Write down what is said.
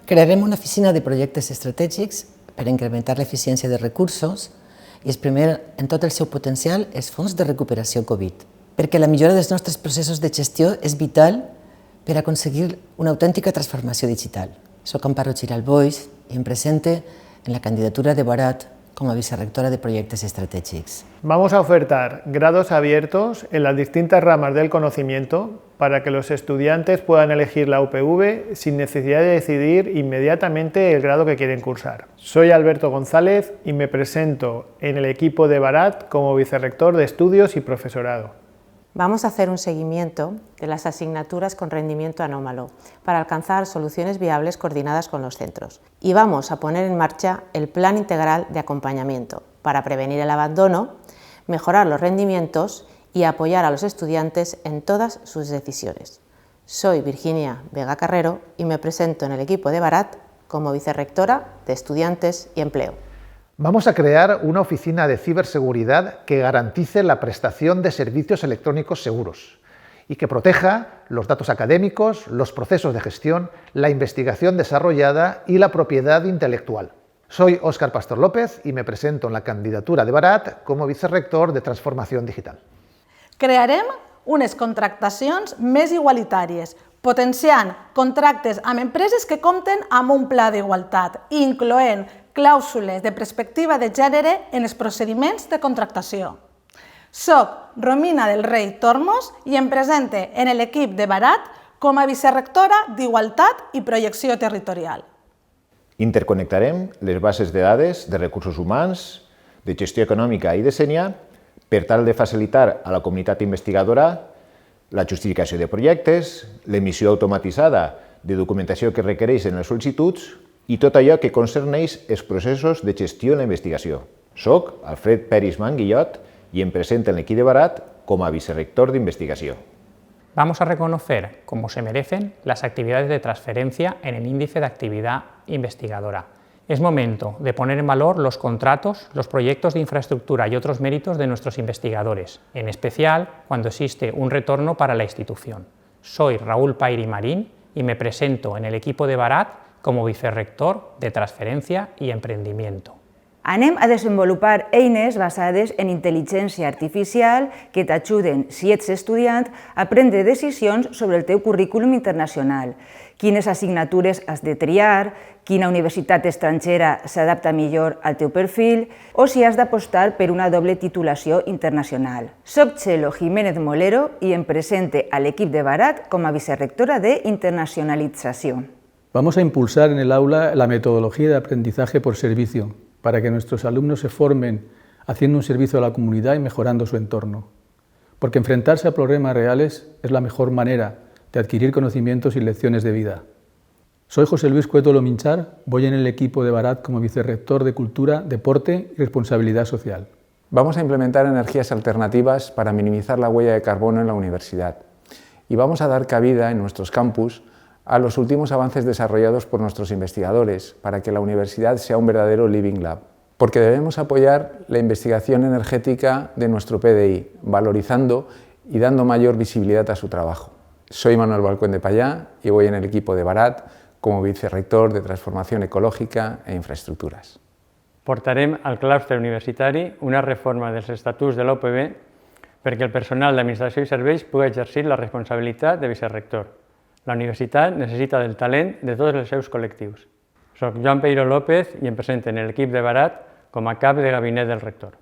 Crearem una oficina de projectes estratègics per incrementar l'eficiència de recursos i exprimir en tot el seu potencial els fons de recuperació Covid, perquè la millora dels nostres processos de gestió és vital per aconseguir una autèntica transformació digital. Soc Amparo Giral Boix i em presente en la candidatura de Barat como vicerrectora de proyectos estratégicos. Vamos a ofertar grados abiertos en las distintas ramas del conocimiento para que los estudiantes puedan elegir la UPV sin necesidad de decidir inmediatamente el grado que quieren cursar. Soy Alberto González y me presento en el equipo de Barat como vicerrector de estudios y profesorado. Vamos a hacer un seguimiento de las asignaturas con rendimiento anómalo para alcanzar soluciones viables coordinadas con los centros. Y vamos a poner en marcha el plan integral de acompañamiento para prevenir el abandono, mejorar los rendimientos y apoyar a los estudiantes en todas sus decisiones. Soy Virginia Vega Carrero y me presento en el equipo de Barat como vicerrectora de Estudiantes y Empleo. Vamos a crear una oficina de ciberseguridad que garantice la prestación de servicios electrónicos seguros y que proteja los datos académicos, los procesos de gestión, la investigación desarrollada y la propiedad intelectual. Soy Óscar Pastor López y me presento en la candidatura de Barat como vicerrector de Transformació Digital. Crearem unes contractacions més igualitàries, potenciant contractes amb empreses que compten amb un pla d'igualtat, incloent clàusules de perspectiva de gènere en els procediments de contractació. Soc Romina del Rei Tormos i em presente en l'equip de Barat com a vicerrectora d'Igualtat i Projecció Territorial. Interconnectarem les bases de dades de recursos humans, de gestió econòmica i de Sénia per tal de facilitar a la comunitat investigadora la justificació de projectes, l'emissió automatitzada de documentació que requereixen les sol·licituds i tot allò que concerneix els processos de gestió en la investigació. Soc Alfred Peris Manguillot y em presento en l'equip de Barat como a vicerrector de investigación. Vamos a reconocer, como se merecen, las actividades de transferencia en el índice de actividad investigadora. Es momento de poner en valor los contratos, los proyectos de infraestructura y otros méritos de nuestros investigadores, en especial cuando existe un retorno para la institución. Soy Raúl Pairi Marín y me presento en el equipo de Barat como vicerrector de Transferència i Emprendimiento. Anem a desenvolupar eines basades en intel·ligència artificial que t'ajuden, si ets estudiant, a prendre decisions sobre el teu currículum internacional, quines assignatures has de triar, quina universitat estrangera s'adapta millor al teu perfil o si has d'apostar per una doble titulació internacional. Soc Txelo Jiménez Molero i em presente a l'equip de Barat com a vicerrectora de Internacionalització. Vamos a impulsar en el aula la metodología de aprendizaje por servicio, para que nuestros alumnos se formen haciendo un servicio a la comunidad y mejorando su entorno. Porque enfrentarse a problemas reales es la mejor manera de adquirir conocimientos y lecciones de vida. Soy José Luis Cueto Lominchar, voy en el equipo de Barat como vicerrector de Cultura, Deporte y Responsabilidad Social. Vamos a implementar energías alternativas para minimizar la huella de carbono en la universidad. Y vamos a dar cabida en nuestros campus a los últimos avances desarrollados por nuestros investigadores para que la universidad sea un verdadero Living Lab. Porque debemos apoyar la investigación energética de nuestro PDI, valorizando y dando mayor visibilidad a su trabajo. Soy Manuel Balcón de Payá y voy en el equipo de Barat como vicerrector de Transformación Ecològica e Infraestructures. Portarem al claustre universitari una reforma dels estatuts de l'OPB perquè el personal d'Administració i Serveis pugui exercir la responsabilitat de vicerrector. La universitat necessita del talent de tots els seus col·lectius. Soc Joan Peiro López i em presento en l'equip de Barat com a cap de gabinet del rector.